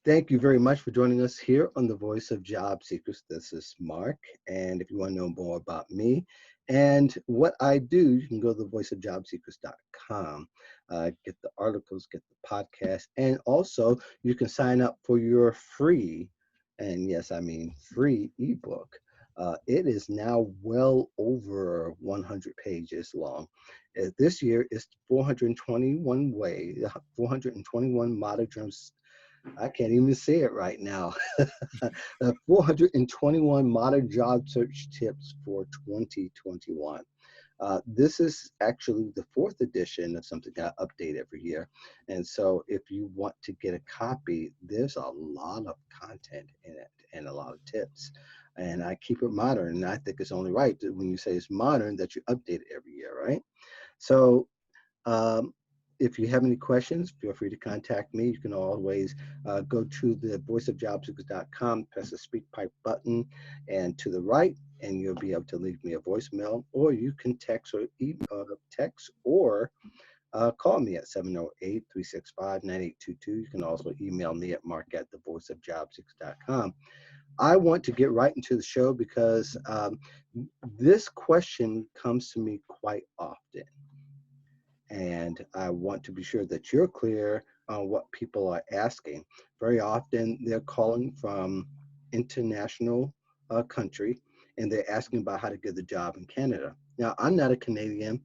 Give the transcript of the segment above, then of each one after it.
Thank you very much for joining us here on the Voice of Job Seekers. This is Mark, and if you want to know more about me and what I do, you can go to thevoiceofjobseekers.com, get the articles, get the podcast, and also you can sign up for your free, and yes, I mean free ebook. It is now well over 100 pages long. This year is 421 modern I can't even say it right now. 421 modern job search tips for 2021. This is actually the fourth edition of something I update every year. And so if you want to get a copy, there's a lot of content in it and a lot of tips. And I keep it modern. And I think it's only right that when you say it's modern that you update it every year, right? So um, if you have any questions, feel free to contact me. You can always go to the voiceofjobseekers.com, press the speak pipe button, and to the right, and you'll be able to leave me a voicemail, or you can text or call me at 708-365-9822. You can also email me at mark@thevoiceofjobseekers.com. I want to get right into the show because this question comes to me quite often. And I want to be sure that you're clear on what people are asking. Very often they're calling from international country and they're asking about how to get the job in Canada. Now, I'm not a Canadian.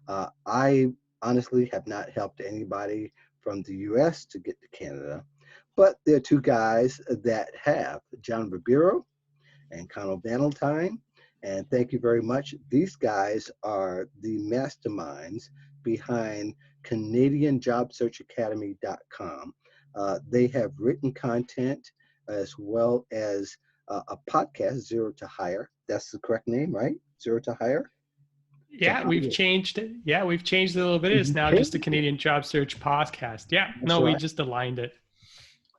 I honestly have not helped anybody from the US to get to Canada, but there are two guys that have, John Ribero and Connel Valentine. And thank you very much. These guys are the masterminds behind CanadianJobSearchAcademy.com. They have written content as well as a podcast, Zero to Hire. That's the correct name, right? Zero to Hire? Yeah, we've changed it. Yeah, we've changed it a little bit. It's now just the Canadian Job Search Podcast. Yeah, no, we just aligned it.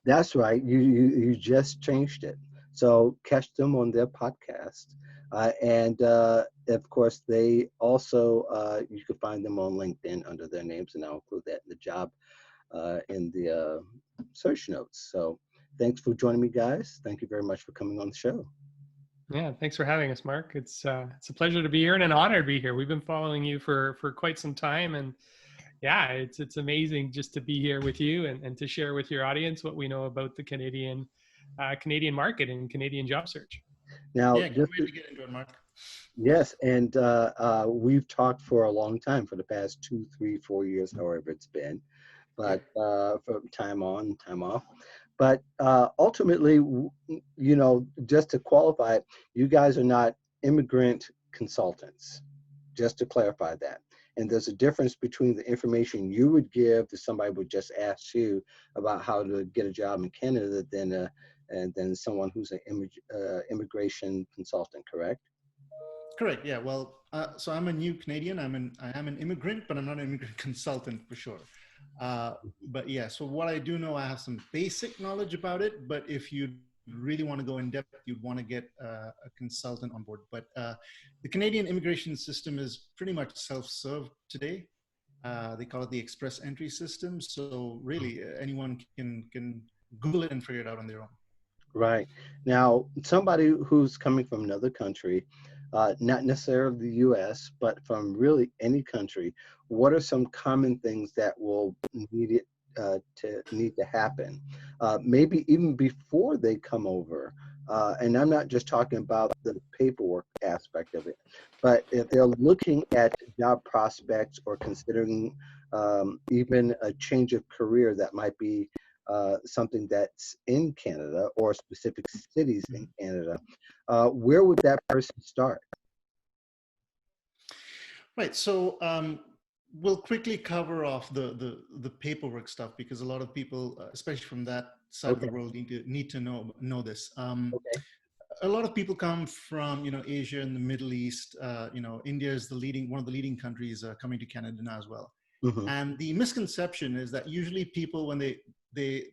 That's right. You just changed it. So catch them on their podcast. And of course, they also, you can find them on LinkedIn under their names, and I'll include that in the job, in the search notes. So thanks for joining me, guys. Thank you very much for coming on the show. Yeah, thanks for having us, Mark. It's a pleasure to be here and an honor to be here. We've been following you for quite some time, and yeah, it's amazing just to be here with you and to share with your audience what we know about the Canadian market and Canadian job search. Now, yeah, can't wait to get into it, Mark. Yes, and we've talked for a long time, for the past 2, 3, 4 years, however it's been, but from time on, time off. But ultimately, just to qualify it, you guys are not immigrant consultants, just to clarify that. And there's a difference between the information you would give if somebody would just ask you about how to get a job in Canada than someone who's an immigration consultant, correct? Correct. Yeah. Well, so I'm a new Canadian. I am an immigrant, but I'm not an immigrant consultant for sure. But yeah, so what I do know, I have some basic knowledge about it, but if you really want to go in depth, you'd want to get a consultant on board. But the Canadian immigration system is pretty much self-serve today. They call it the express entry system. So really anyone can Google it and figure it out on their own. Right. Now, somebody who's coming from another country, not necessarily the US, but from really any country, what are some common things that will need to happen? Maybe even before they come over. And I'm not just talking about the paperwork aspect of it, but if they're looking at job prospects or considering even a change of career that might be something that's in Canada or specific cities in Canada, where would that person start? Right. So we'll quickly cover off the paperwork stuff because a lot of people, especially from that side of the world, need to know this. A lot of people come from Asia and the Middle East. India is one of the leading countries coming to Canada now as well. Mm-hmm. And the misconception is that usually people, when they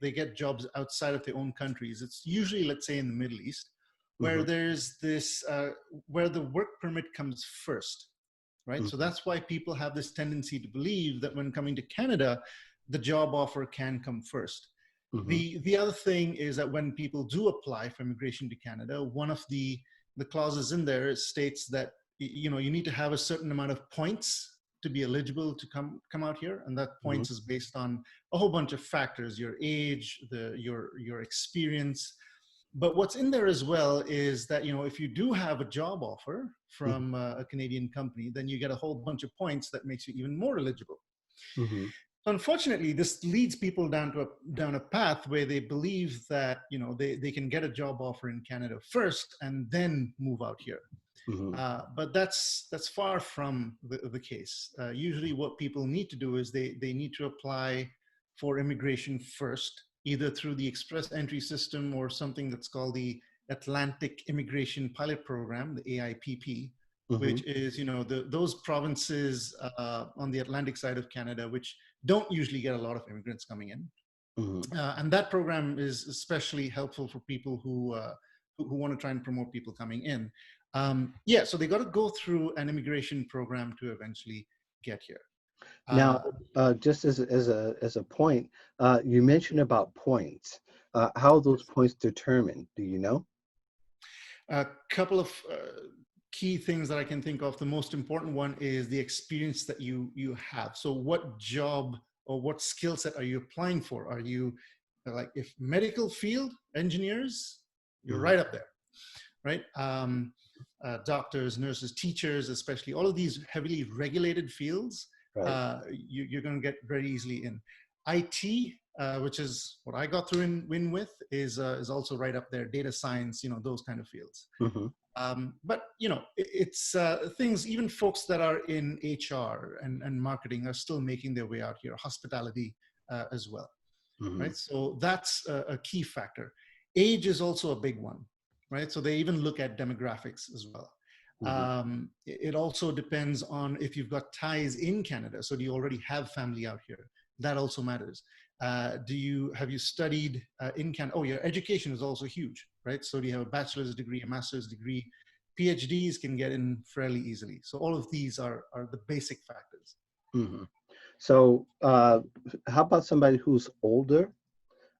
get jobs outside of their own countries, it's usually, let's say, in the Middle East, where mm-hmm. there's this where the work permit comes first, right? Mm-hmm. So that's why people have this tendency to believe that when coming to Canada, the job offer can come first. Mm-hmm. The other thing is that when people do apply for immigration to Canada, one of the clauses in there states that you need to have a certain amount of points to be eligible to come out here, and that Mm-hmm. points is based on a whole bunch of factors: your age, your experience. But what's in there as well is that if you do have a job offer from a Canadian company, then you get a whole bunch of points that makes you even more eligible. Mm-hmm. Unfortunately, this leads people down a path where they believe that they can get a job offer in Canada first and then move out here. Mm-hmm. But that's far from the case. Usually what people need to do is they need to apply for immigration first, either through the express entry system or something that's called the Atlantic Immigration Pilot Program, the AIPP, Mm-hmm. which is those provinces on the Atlantic side of Canada, which don't usually get a lot of immigrants coming in. Mm-hmm. And that program is especially helpful for people who want to try and promote people coming in. So they got to go through an immigration program to eventually get here. Now, just as a point, you mentioned about points. How are those points determined? Do you know? A couple of key things that I can think of. The most important one is the experience that you have. So what job or what skill set are you applying for? Are you like, if medical field engineers, you're right up there, right? Doctors, nurses, teachers, especially all of these heavily regulated fields, Right. you're going to get very easily in. IT, which is what I got through in with, is also right up there. Data science, those kind of fields. Mm-hmm. But it's things. Even folks that are in HR and marketing are still making their way out here. Hospitality as well, Mm-hmm. right? So that's a key factor. Age is also a big one, right? So they even look at demographics as well. Mm-hmm. It also depends on if you've got ties in Canada. So do you already have family out here? That also matters. Have you studied in Canada? Oh, your education is also huge, right? So do you have a bachelor's degree, a master's degree? PhDs can get in fairly easily. So all of these are the basic factors. Mm-hmm. So, how about somebody who's older?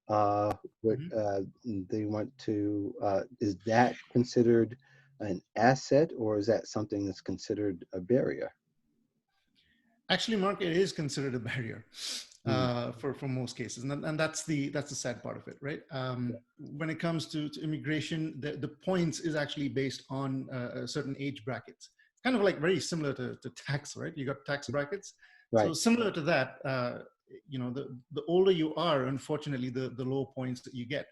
They want to, is that considered an asset, or is that something that's considered a barrier? Actually, Mark, it is considered a barrier Mm-hmm. for most cases, and that's the sad part of it, right? When it comes to immigration, the points is actually based on certain age brackets. It's kind of like very similar to tax, right? You got tax brackets, so Right. similar to that. The older you are, unfortunately, the lower points that you get.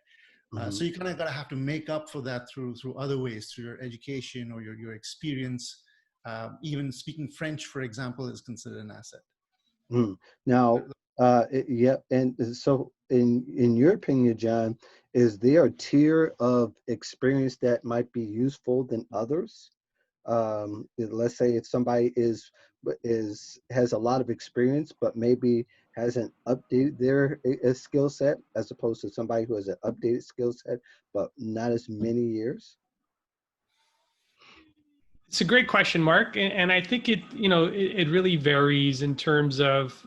Mm-hmm. So you kind of got to have to make up for that through other ways, through your education or your experience. Even speaking French, for example, is considered an asset. Mm. Now, yeah, and so in your opinion, John, is there a tier of experience that might be useful than others? Let's say if somebody has a lot of experience, but maybe hasn't updated their skill set, as opposed to somebody who has an updated skill set, but not as many years. It's a great question, Mark, and I think it really varies in terms of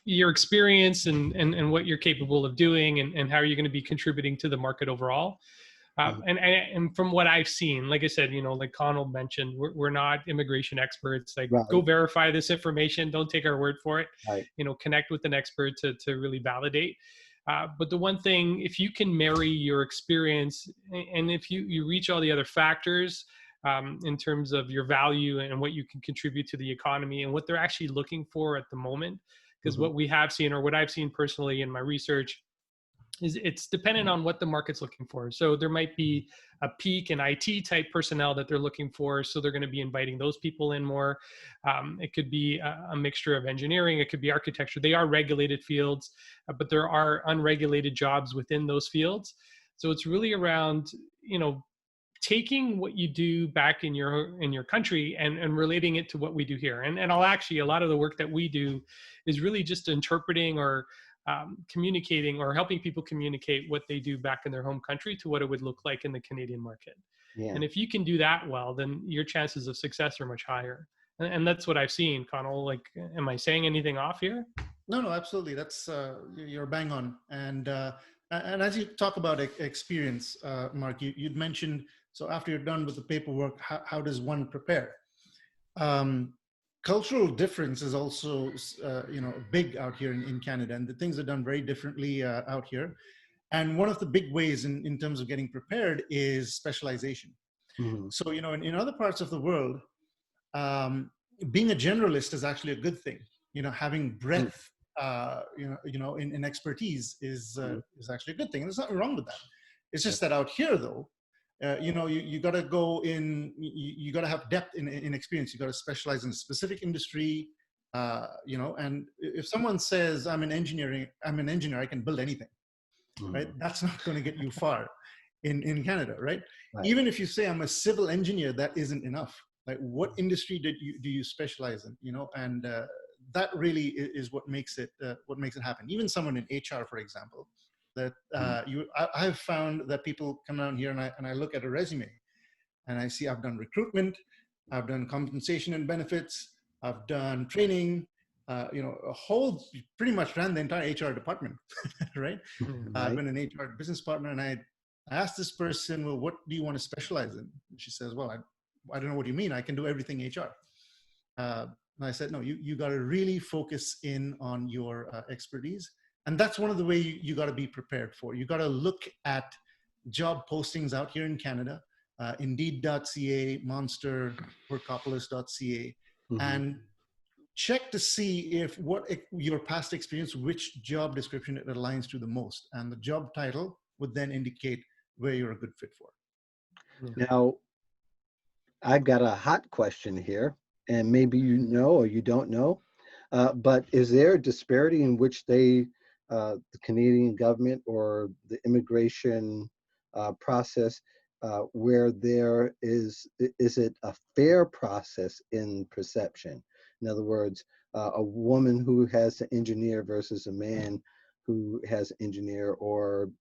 your experience and what you're capable of doing and how you're going to be contributing to the market overall. Mhm. And from what I've seen, like I said, like Connell mentioned, we're not immigration experts. Like, go Right, verify this information. Don't take our word for it. right. Connect with an expert to really validate. But the one thing, if you can marry your experience and if you reach all the other factors in terms of your value and what you can contribute to the economy and what they're actually looking for at the moment, because Mhm. what we have seen, or what I've seen personally in my research, is it's dependent on what the market's looking for. So there might be a peak in IT type personnel that they're looking for. So they're going to be inviting those people in more. It could be a mixture of engineering. It could be architecture. They are regulated fields, but there are unregulated jobs within those fields. So it's really around, taking what you do back in your country and relating it to what we do here. And I'll actually, a lot of the work that we do is really just interpreting or communicating or helping people communicate what they do back in their home country to what it would look like in the Canadian market. Yeah. And if you can do that well, then your chances of success are much higher. And that's what I've seen, Connell. Like, am I saying anything off here? No, absolutely. That's you're bang on. And as you talk about experience, Mark, you'd mentioned, so after you're done with the paperwork, how does one prepare? Um, Cultural difference is also big out here in Canada, and the things are done very differently out here. And one of the big ways in terms of getting prepared is specialization. Mm-hmm. So, in other parts of the world, being a generalist is actually a good thing. Having breadth, in expertise is actually a good thing. There's nothing wrong with that. It's just that out here, though, you got to go in. You got to have depth in experience. You got to specialize in a specific industry. And if someone says, I'm an engineer, I can build anything. Right? That's not going to get you far in Canada, right? Even if you say I'm a civil engineer, that isn't enough. Like, what industry do you specialize in? And that really is what makes it happen. Even someone in HR, for example, that I have found that people come down here and I look at a resume and I see I've done recruitment, I've done compensation and benefits, I've done training, pretty much ran the entire HR department, right? I've been an HR business partner, and I asked this person, well, what do you want to specialize in? And she says, well, I don't know what you mean. I can do everything HR. And I said, no, you got to really focus in on your expertise. And that's one of the ways you got to be prepared for. You got to look at job postings out here in Canada, Indeed.ca, Monster, Workopolis.ca, and check to see if your past experience, which job description it aligns to the most. And the job title would then indicate where you're a good fit for. Now, I've got a hot question here, and maybe you know or you don't know, but is there a disparity in which the Canadian government or the immigration process where there is it a fair process in perception? In other words, a woman who has an engineer versus a man who has an engineer, or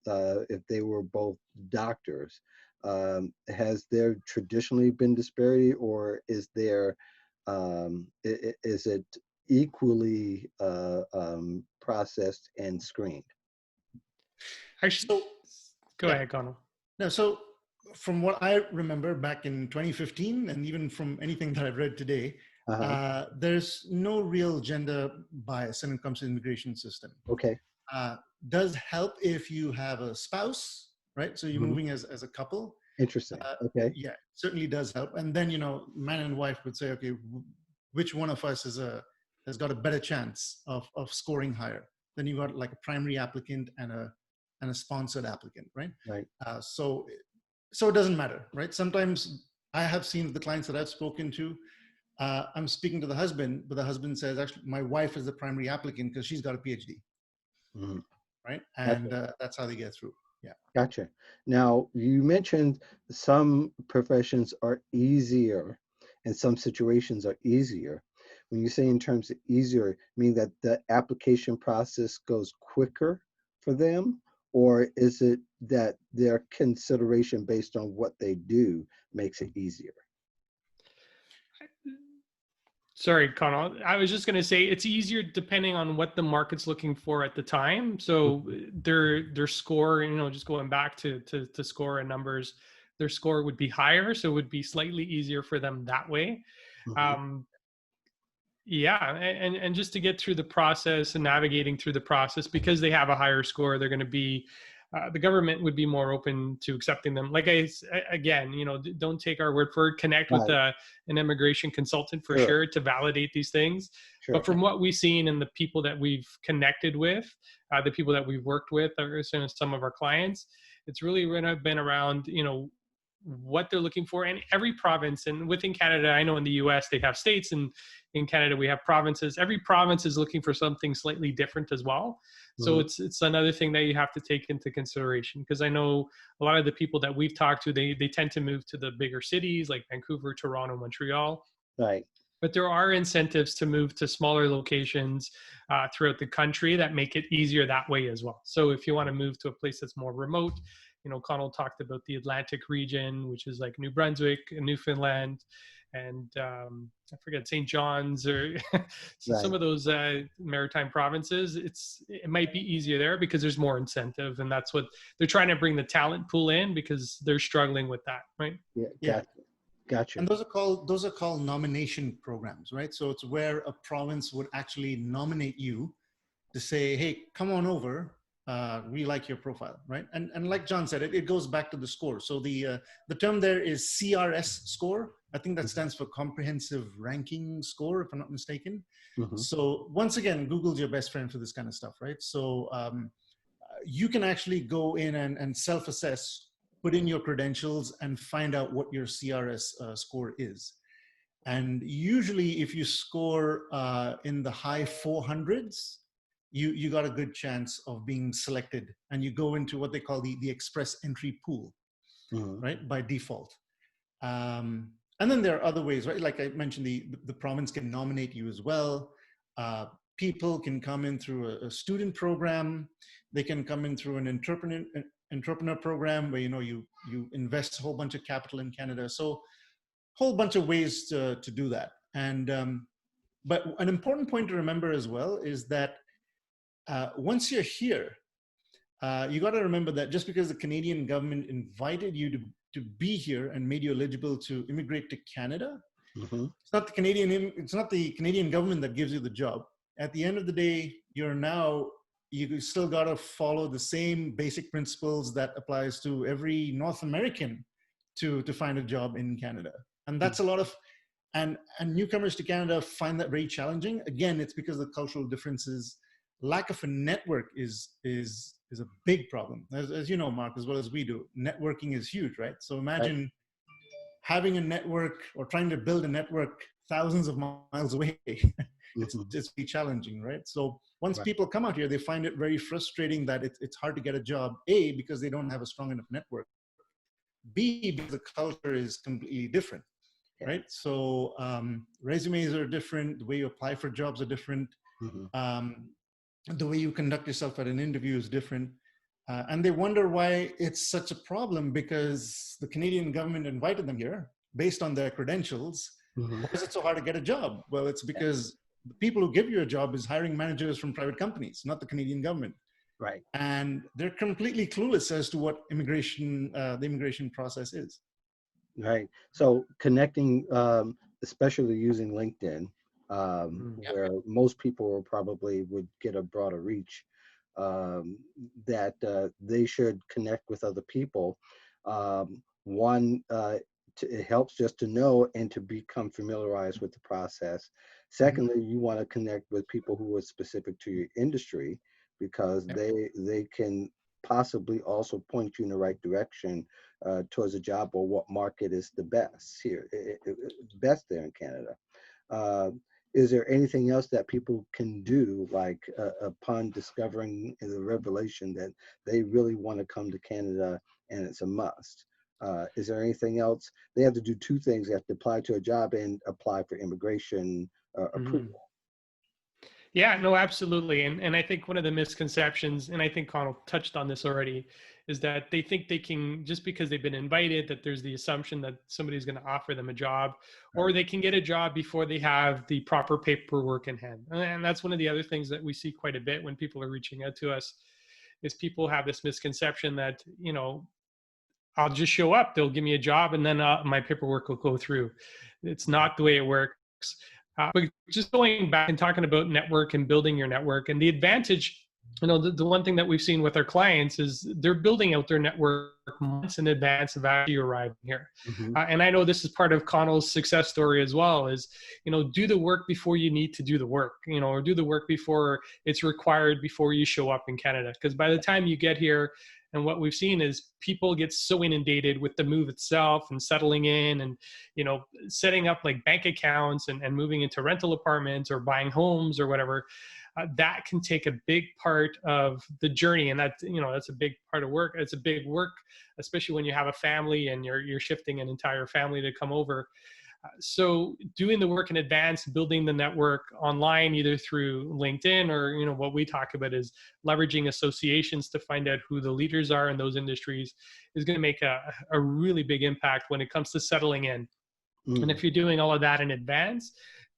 if they were both doctors. Has there traditionally been disparity, or is there is it equally processed and screened? Actually, go ahead, Connell. No, so from what I remember back in 2015, and even from anything that I've read today, there's no real gender bias when it comes to the immigration system. Okay. Does help if you have a spouse, right? So you're moving as a couple. Interesting. Okay. Yeah, certainly does help. And then, man and wife would say, okay, which one of us has got a better chance of scoring higher? Then you got like a primary applicant and a sponsored applicant, right? Right. So it doesn't matter, right? Sometimes I have seen the clients that I've spoken to, I'm speaking to the husband, but the husband says, actually, my wife is the primary applicant because she's got a PhD, right? And that's how they get through. Yeah. Gotcha. Now, you mentioned some professions are easier and some situations are easier. When you say in terms of easier, mean that the application process goes quicker for them, or is it that their consideration based on what they do makes it easier? Sorry, Connell. I was just going to say it's easier depending on what the market's looking for at the time. So their score, just going back to score and numbers, their score would be higher. So it would be slightly easier for them that way. Yeah. And just to get through the process and navigating through the process, because they have a higher score, they're going to be, the government would be more open to accepting them. Like again, don't take our word for it. Connect with an immigration consultant for sure to validate these things. Sure. But from what we've seen and the people that we've connected with, the people that we've worked with, or some of our clients, it's really been around, what they're looking for. And every province, and within Canada, I know in the US they have states, and in Canada we have provinces. Every province is looking for something slightly different as well. So it's another thing that you have to take into consideration, because I know a lot of the people that we've talked to, they tend to move to the bigger cities like Vancouver, Toronto, Montreal. Right. But there are incentives to move to smaller locations throughout the country that make it easier that way as well. So if you want to move to a place that's more remote, Connell talked about the Atlantic region, which is like New Brunswick and Newfoundland, and I forget, St. John's or some Right. of those maritime provinces. It might be easier there because there's more incentive, and that's what they're trying to bring the talent pool in because they're struggling with that, right? Yeah. Yeah. Gotcha. And those are called nomination programs, right? So it's where a province would actually nominate you to say, hey, come on over. We like your profile, right? And like John said, it goes back to the score. So the term there is CRS score. I think that stands for Comprehensive Ranking Score, if I'm not mistaken. Mm-hmm. So once again, Google's your best friend for this kind of stuff, right? So you can actually go in and self-assess, put in your credentials, and find out what your CRS score is. And usually, if you score in the high 400s, you got a good chance of being selected, and you go into what they call the express entry pool, Mm-hmm. right, by default. And then there are other ways, right? Like I mentioned, the province can nominate you as well. People can come in through a student program. They can come in through an entrepreneur program where you invest a whole bunch of capital in Canada. So whole bunch of ways to do that. And but an important point to remember as well is that once you're here, you got to remember that just because the Canadian government invited you to be here and made you eligible to immigrate to Canada, Mm-hmm. it's not the Canadian government that gives you the job. At the end of the day, you still got to follow the same basic principles that applies to every North American to find a job in Canada. And that's a lot of, and newcomers to Canada find that very challenging. Again, it's because of the cultural differences. Lack of a network is a big problem. As you know, Mark, as well as we do, networking is huge, right? So imagine having a network or trying to build a network thousands of miles away. It's really challenging, right? So once people come out here, they find it very frustrating that it's hard to get a job, A, because they don't have a strong enough network, B, because the culture is completely different, right? So resumes are different, the way you apply for jobs are different, the way you conduct yourself at an interview is different. And they wonder why it's such a problem because the Canadian government invited them here based on their credentials. Why is it so hard to get a job? Well, it's because the people who give you a job is hiring managers from private companies, not the Canadian government. Right. And they're completely clueless as to what the immigration process is. Right. So connecting, especially using LinkedIn, where most people probably would get a broader reach, that they should connect with other people. One, it helps just to know and to become familiarized with the process. Secondly, you want to connect with people who are specific to your industry because they can possibly also point you in the right direction towards a job or what market is the best here, best there in Canada. Is there anything else that people can do, like upon discovering the revelation that they really want to come to Canada and it's a must? Is there anything else? They have to do two things. They have to apply to a job and apply for immigration approval. Yeah, no, absolutely. And I think one of the misconceptions, and I think Connell touched on this already, is that they think they can, just because they've been invited, that there's the assumption that somebody's going to offer them a job, or they can get a job before they have the proper paperwork in hand. And that's one of the other things that we see quite a bit when people are reaching out to us, is people have this misconception that, I'll just show up, they'll give me a job, and then my paperwork will go through. It's not the way it works. But just going back and talking about network and building your network, and the advantage, the one thing that we've seen with our clients is they're building out their network months in advance of actually arriving here. And I know this is part of Connell's success story as well, is, do the work before you need to do the work, or do the work before it's required before you show up in Canada. Because by the time you get here, and what we've seen is people get so inundated with the move itself and settling in and, setting up like bank accounts and moving into rental apartments or buying homes or whatever, that can take a big part of the journey. And that's a big part of work. It's a big work, especially when you have a family and you're shifting an entire family to come over. So doing the work in advance, building the network online, either through LinkedIn or, what we talk about is leveraging associations to find out who the leaders are in those industries, is going to make a really big impact when it comes to settling in. And if you're doing all of that in advance,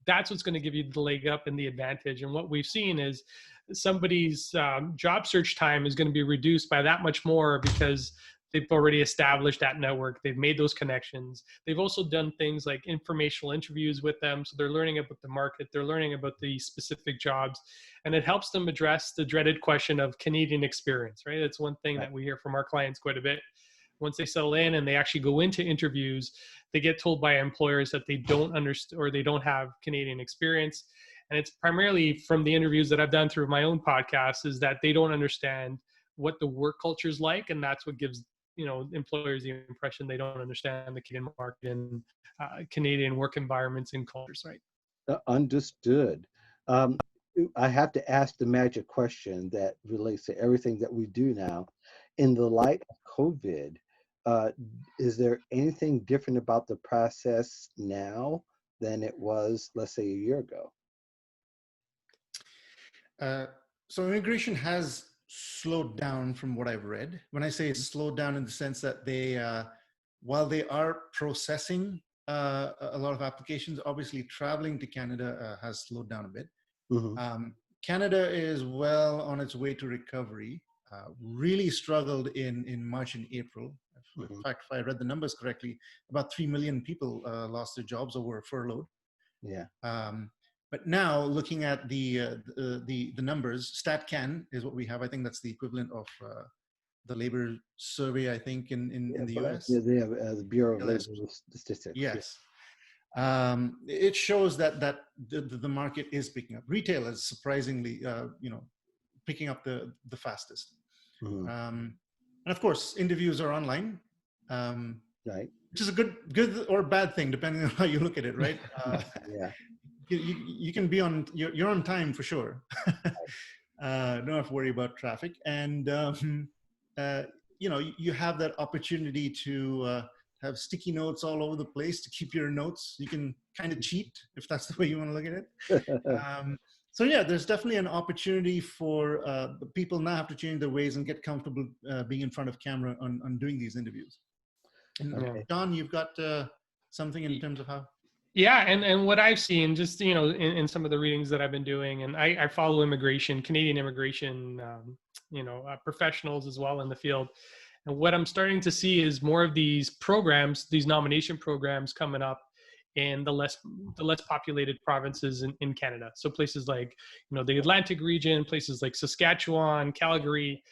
that's what's going to give you the leg up and the advantage. And what we've seen is somebody's job search time is going to be reduced by that much more because they've already established that network. They've made those connections. They've also done things like informational interviews with them. So they're learning about the market. They're learning about the specific jobs. And it helps them address the dreaded question of Canadian experience, right? That's one thing that we hear from our clients quite a bit. Once they settle in and they actually go into interviews, they get told by employers that they don't understand or they don't have Canadian experience. And it's primarily from the interviews that I've done through my own podcast is that they don't understand what the work culture is like. And that's what gives, employers the impression they don't understand the Canadian market and Canadian work environments and cultures, right? Understood. I have to ask the magic question that relates to everything that we do now. In the light of COVID, is there anything different about the process now than it was, let's say, a year ago? So immigration has slowed down from what I've read. When I say it's slowed down in the sense that they, while they are processing a lot of applications, obviously traveling to Canada has slowed down a bit. Canada is well on its way to recovery. Really struggled in March and April. In fact, if I read the numbers correctly, about 3 million people lost their jobs or were furloughed. Yeah. But now looking at the numbers, StatCan is what we have. I think that's the equivalent of the labor survey, I think, in the US. Yeah, they have the Bureau of Labor Statistics. Yes. It shows that the market is picking up. Retail is surprisingly, picking up the fastest. And of course, interviews are online, right? Which is a good or bad thing, depending on how you look at it, right? Yeah. You can be on, you're on time for sure. Don't have to worry about traffic. And, you have that opportunity to have sticky notes all over the place to keep your notes. You can kind of cheat if that's the way you want to look at it. So yeah, there's definitely an opportunity for the people now have to change their ways and get comfortable being in front of camera on doing these interviews. And John, you've got something in terms of how? Yeah, and what I've seen, just in some of the readings that I've been doing, and I follow Canadian immigration, professionals as well in the field. And what I'm starting to see is more of these programs, these nomination programs coming up in the less populated provinces in Canada. So places like the Atlantic region, places like Saskatchewan, Calgary.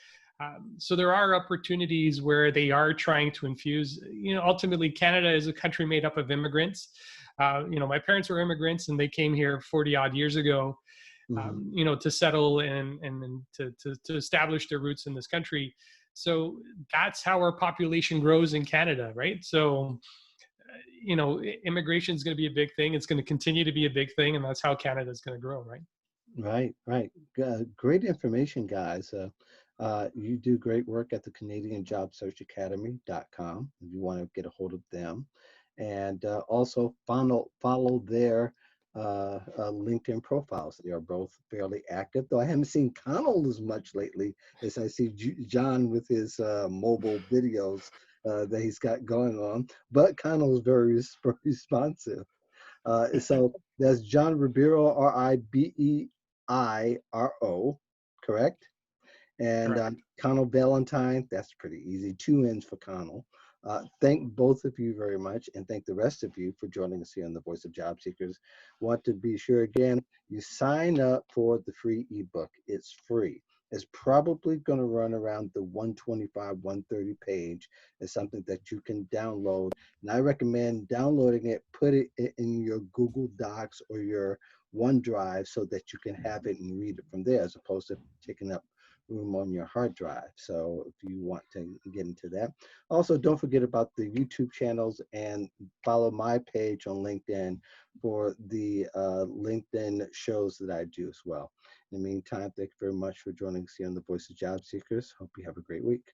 So there are opportunities where they are trying to infuse. Ultimately, Canada is a country made up of immigrants. My parents were immigrants and they came here 40 odd years ago, to settle and to establish their roots in this country. So that's how our population grows in Canada, right? So, immigration is going to be a big thing. It's going to continue to be a big thing, and that's how Canada is going to grow, right? Right. Great information, guys. You do great work at the Canadian Job Search Academy.com if you want to get a hold of them. And also follow their LinkedIn profiles. They are both fairly active, though I haven't seen Connell as much lately as I see John with his mobile videos that he's got going on. But Connell is very responsive. So that's John Ribero, Ribeiro, correct? And Connel Valentine, that's pretty easy. 2 N's for Connell. Thank both of you very much, and thank the rest of you for joining us here on the Voice of Job Seekers. Want to be sure again, you sign up for the free ebook. It's free. It's probably going to run around the 125, 130 page. It's something that you can download, and I recommend downloading it, put it in your Google Docs or your OneDrive so that you can have it and read it from there, as opposed to taking up room on your hard drive. So if you want to get into that. Also, don't forget about the YouTube channels and follow my page on LinkedIn for the LinkedIn shows that I do as well. In the meantime, thank you very much for joining us here on the Voice of Job Seekers. Hope you have a great week.